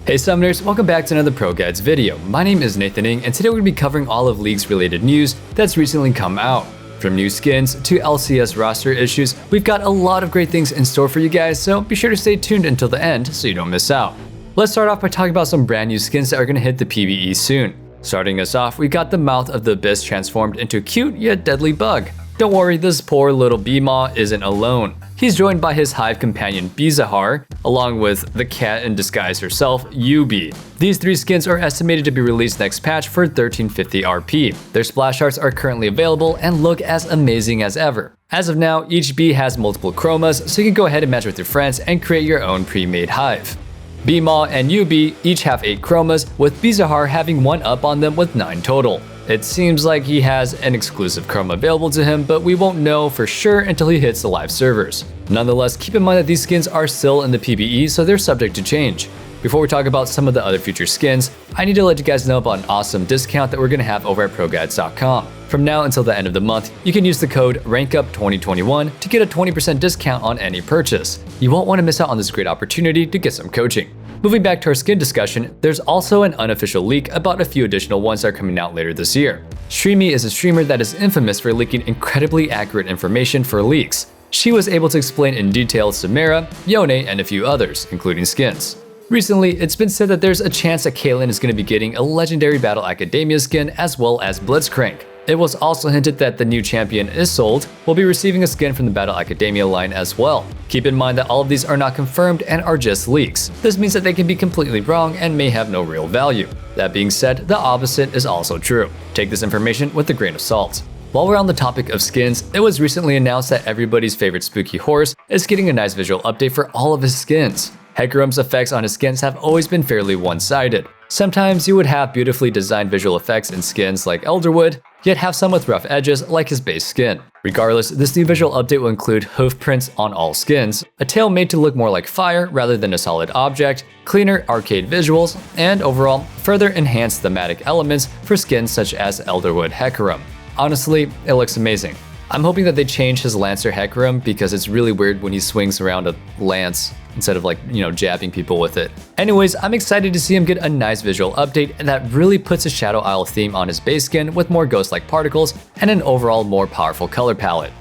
Hey Summoners, welcome back to another ProGuides video. My name is Nathan Ng, and today we're going to be covering all of League's related news that's recently come out. From new skins to LCS roster issues, we've got a lot of great things in store for you guys, so be sure to stay tuned until the end so you don't miss out. Let's start off by talking about some brand new skins that are going to hit the PvE soon. Starting us off, we got the Mouth of the Abyss transformed into a cute yet deadly bug. Don't worry, this poor little Beemaw isn't alone. He's joined by his hive companion Bizahar, along with the cat in disguise herself, Yubi. These three skins are estimated to be released next patch for 1350 RP. Their splash arts are currently available and look as amazing as ever. As of now, each bee has multiple chromas, so you can go ahead and match with your friends and create your own pre-made hive. Beemaw and Yubi each have 8 chromas, with Bizahar having 1 up on them with 9 total. It seems like he has an exclusive chroma available to him, but we won't know for sure until he hits the live servers. Nonetheless, keep in mind that these skins are still in the PvE, so they're subject to change. Before we talk about some of the other future skins, I need to let you guys know about an awesome discount that we're going to have over at ProGuides.com. From now until the end of the month, you can use the code RANKUP2021 to get a 20% discount on any purchase. You won't want to miss out on this great opportunity to get some coaching. Moving back to our skin discussion, there's also an unofficial leak about a few additional ones that are coming out later this year. Streamy is a streamer that is infamous for leaking incredibly accurate information for leaks. She was able to explain in detail Samara, Yone, and a few others, including skins. Recently, it's been said that there's a chance that Caitlyn is going to be getting a legendary Battle Academia skin as well as Blitzcrank. It was also hinted that the new champion Isolde will be receiving a skin from the Battle Academia line as well. Keep in mind that all of these are not confirmed and are just leaks. This means that they can be completely wrong and may have no real value. That being said, the opposite is also true. Take this information with a grain of salt. While we're on the topic of skins, it was recently announced that everybody's favorite spooky horse is getting a nice visual update for all of his skins. Hecarim's effects on his skins have always been fairly one-sided. Sometimes you would have beautifully designed visual effects in skins like Elderwood, yet have some with rough edges like his base skin. Regardless, this new visual update will include hoof prints on all skins, a tail made to look more like fire rather than a solid object, cleaner arcade visuals, and overall, further enhanced thematic elements for skins such as Elderwood Hecarim. Honestly, it looks amazing. I'm hoping that they change his Lancer Hecarim because it's really weird when he swings around a lance instead of jabbing people with it. Anyways, I'm excited to see him get a nice visual update that really puts a Shadow Isle theme on his base skin with more ghost-like particles and an overall more powerful color palette.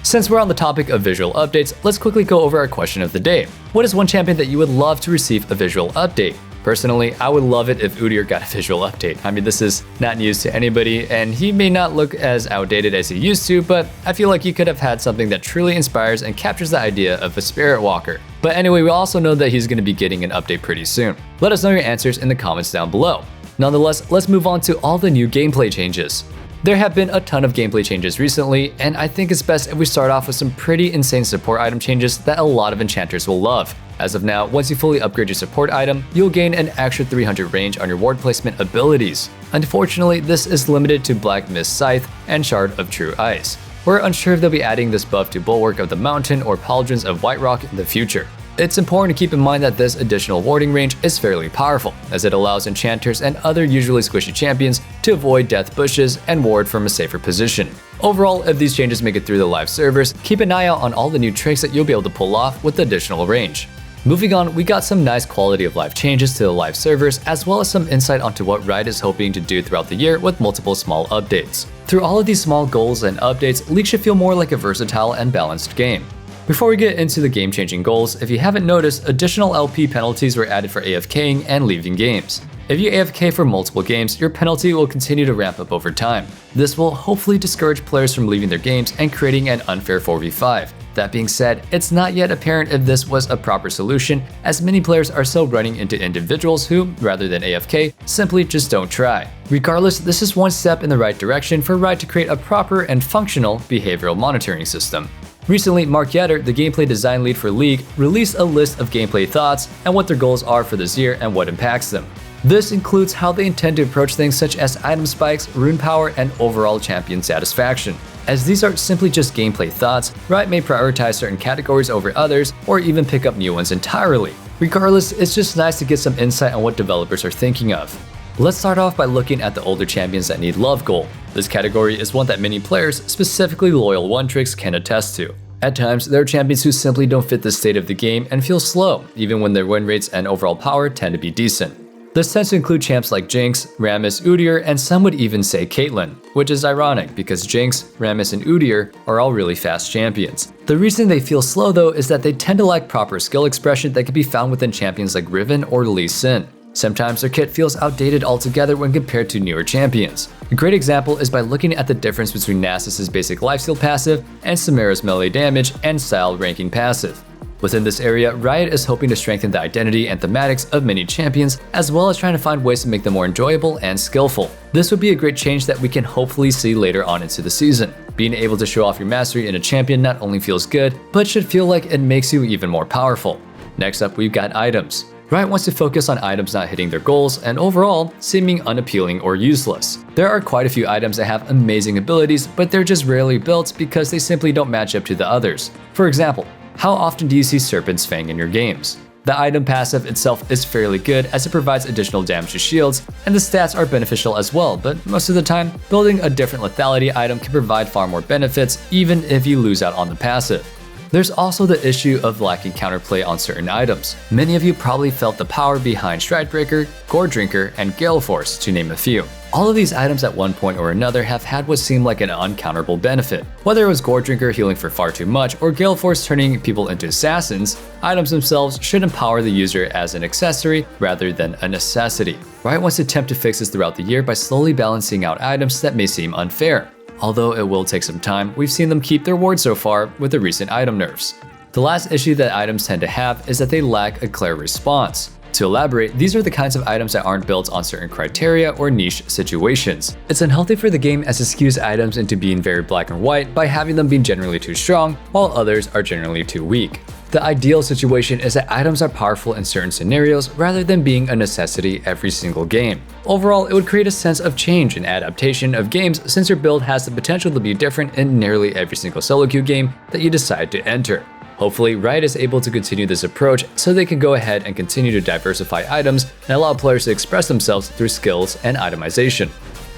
Since we're on the topic of visual updates, let's quickly go over our question of the day. What is one champion that you would love to receive a visual update? Personally, I would love it if Udyr got a visual update. I mean, this is not news to anybody, and he may not look as outdated as he used to, but I feel like he could have had something that truly inspires and captures the idea of a spirit walker. But anyway, we also know that he's going to be getting an update pretty soon. Let us know your answers in the comments down below. Nonetheless, let's move on to all the new gameplay changes. There have been a ton of gameplay changes recently, and I think it's best if we start off with some pretty insane support item changes that a lot of enchanters will love. As of now, once you fully upgrade your support item, you'll gain an extra 300 range on your ward placement abilities. Unfortunately, this is limited to Black Mist Scythe and Shard of True Ice. We're unsure if they'll be adding this buff to Bulwark of the Mountain or Pauldrons of White Rock in the future. It's important to keep in mind that this additional warding range is fairly powerful, as it allows enchanters and other usually squishy champions to avoid death bushes and ward from a safer position. Overall, if these changes make it through the live servers, keep an eye out on all the new tricks that you'll be able to pull off with additional range. Moving on, we got some nice quality of life changes to the live servers, as well as some insight onto what Riot is hoping to do throughout the year with multiple small updates. Through all of these small goals and updates, League should feel more like a versatile and balanced game. Before we get into the game-changing goals, if you haven't noticed, additional LP penalties were added for AFKing and leaving games. If you AFK for multiple games, your penalty will continue to ramp up over time. This will hopefully discourage players from leaving their games and creating an unfair 4v5. That being said, it's not yet apparent if this was a proper solution, as many players are still running into individuals who, rather than AFK, simply just don't try. Regardless, this is one step in the right direction for Riot to create a proper and functional behavioral monitoring system. Recently, Mark Yatter, the gameplay design lead for League, released a list of gameplay thoughts and what their goals are for this year and what impacts them. This includes how they intend to approach things such as item spikes, rune power, and overall champion satisfaction. As these are simply just gameplay thoughts, Riot may prioritize certain categories over others, or even pick up new ones entirely. Regardless, it's just nice to get some insight on what developers are thinking of. Let's start off by looking at the older champions that need love goal. This category is one that many players, specifically loyal one-tricks, can attest to. At times, there are champions who simply don't fit the state of the game and feel slow, even when their win rates and overall power tend to be decent. This tends to include champs like Jinx, Rammus, Udyr, and some would even say Caitlyn, which is ironic because Jinx, Rammus, and Udyr are all really fast champions. The reason they feel slow though is that they tend to lack proper skill expression that can be found within champions like Riven or Lee Sin. Sometimes their kit feels outdated altogether when compared to newer champions. A great example is by looking at the difference between Nasus's basic lifesteal passive and Samara's melee damage and style ranking passive. Within this area, Riot is hoping to strengthen the identity and thematics of many champions, as well as trying to find ways to make them more enjoyable and skillful. This would be a great change that we can hopefully see later on into the season. Being able to show off your mastery in a champion not only feels good, but should feel like it makes you even more powerful. Next up, we've got items. Riot wants to focus on items not hitting their goals and overall seeming unappealing or useless. There are quite a few items that have amazing abilities, but they're just rarely built because they simply don't match up to the others. For example, how often do you see Serpent's Fang in your games? The item passive itself is fairly good as it provides additional damage to shields, and the stats are beneficial as well, but most of the time, building a different lethality item can provide far more benefits even if you lose out on the passive. There's also the issue of lacking counterplay on certain items. Many of you probably felt the power behind Stridebreaker, Gore Drinker, and Gale Force, to name a few. All of these items at one point or another have had what seemed like an uncounterable benefit. Whether it was Gore Drinker healing for far too much or Gale Force turning people into assassins, items themselves should empower the user as an accessory rather than a necessity. Riot wants to attempt to fix this throughout the year by slowly balancing out items that may seem unfair. Although it will take some time, we've seen them keep their word so far with the recent item nerfs. The last issue that items tend to have is that they lack a clear response. To elaborate, these are the kinds of items that aren't built on certain criteria or niche situations. It's unhealthy for the game as it skews items into being very black and white by having them be generally too strong, while others are generally too weak. The ideal situation is that items are powerful in certain scenarios rather than being a necessity every single game. Overall, it would create a sense of change and adaptation of games since your build has the potential to be different in nearly every single solo queue game that you decide to enter. Hopefully, Riot is able to continue this approach so they can go ahead and continue to diversify items and allow players to express themselves through skills and itemization.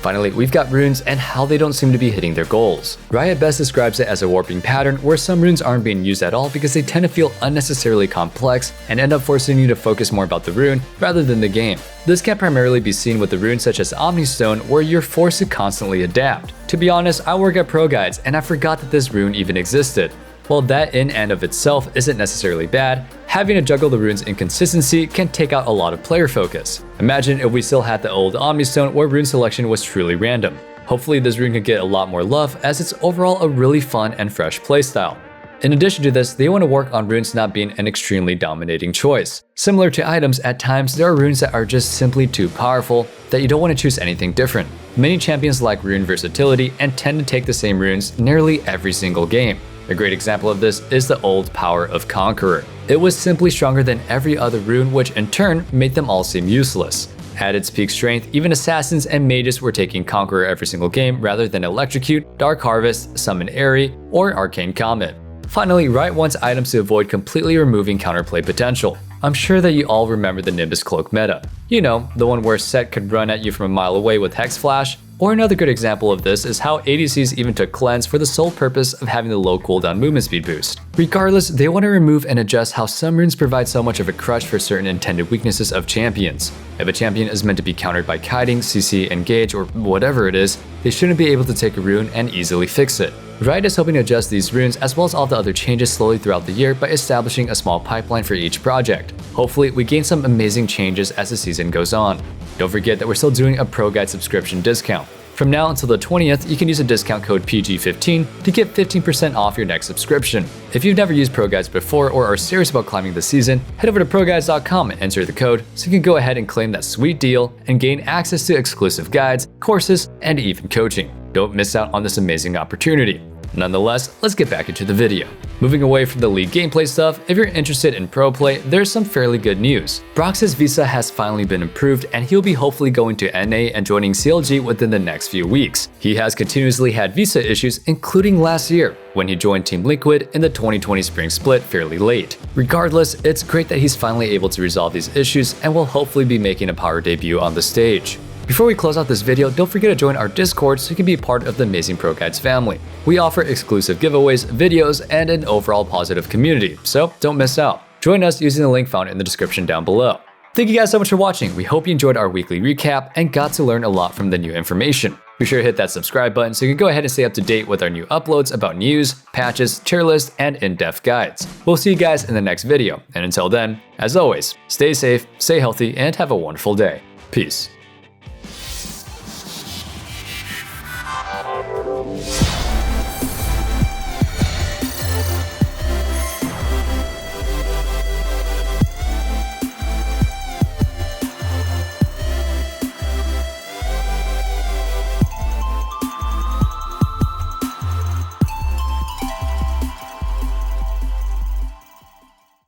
Finally, we've got runes and how they don't seem to be hitting their goals. Riot best describes it as a warping pattern where some runes aren't being used at all because they tend to feel unnecessarily complex and end up forcing you to focus more about the rune rather than the game. This can primarily be seen with the runes such as Omnistone where you're forced to constantly adapt. To be honest, I work at ProGuides and I forgot that this rune even existed. While that in and of itself isn't necessarily bad, having to juggle the rune's inconsistency can take out a lot of player focus. Imagine if we still had the old Omnistone where rune selection was truly random. Hopefully this rune could get a lot more love as it's overall a really fun and fresh playstyle. In addition to this, they want to work on runes not being an extremely dominating choice. Similar to items, at times there are runes that are just simply too powerful that you don't want to choose anything different. Many champions lack rune versatility and tend to take the same runes nearly every single game. A great example of this is the old power of Conqueror. It was simply stronger than every other rune, which in turn made them all seem useless. At its peak strength, even assassins and mages were taking Conqueror every single game rather than Electrocute, Dark Harvest, Summon Aerie, or Arcane Comet. Finally, Riot wants items to avoid completely removing counterplay potential. I'm sure that you all remember the Nimbus Cloak meta. You know, the one where Set could run at you from a mile away with Hex Flash. Or another good example of this is how ADCs even took Cleanse for the sole purpose of having the low cooldown movement speed boost. Regardless, they want to remove and adjust how some runes provide so much of a crutch for certain intended weaknesses of champions. If a champion is meant to be countered by kiting, CC, engage, or whatever it is, they shouldn't be able to take a rune and easily fix it. Riot is hoping to adjust these runes as well as all the other changes slowly throughout the year by establishing a small pipeline for each project. Hopefully, we gain some amazing changes as the season goes on. Don't forget that we're still doing a ProGuide subscription discount. From now until the 20th, you can use a discount code PG15 to get 15% off your next subscription. If you've never used ProGuides before or are serious about climbing the season, head over to ProGuides.com and enter the code so you can go ahead and claim that sweet deal and gain access to exclusive guides, courses, and even coaching. Don't miss out on this amazing opportunity. Nonetheless, let's get back into the video. Moving away from the League gameplay stuff, if you're interested in pro play, there's some fairly good news. Broxx's visa has finally been improved and he'll be hopefully going to NA and joining CLG within the next few weeks. He has continuously had visa issues, including last year, when he joined Team Liquid in the 2020 spring split fairly late. Regardless, it's great that he's finally able to resolve these issues and will hopefully be making a power debut on the stage. Before we close out this video, don't forget to join our Discord so you can be part of the amazing ProGuides family. We offer exclusive giveaways, videos, and an overall positive community, so don't miss out. Join us using the link found in the description down below. Thank you guys so much for watching. We hope you enjoyed our weekly recap and got to learn a lot from the new information. Be sure to hit that subscribe button so you can go ahead and stay up to date with our new uploads about news, patches, tier lists, and in-depth guides. We'll see you guys in the next video, and until then, as always, stay safe, stay healthy, and have a wonderful day. Peace.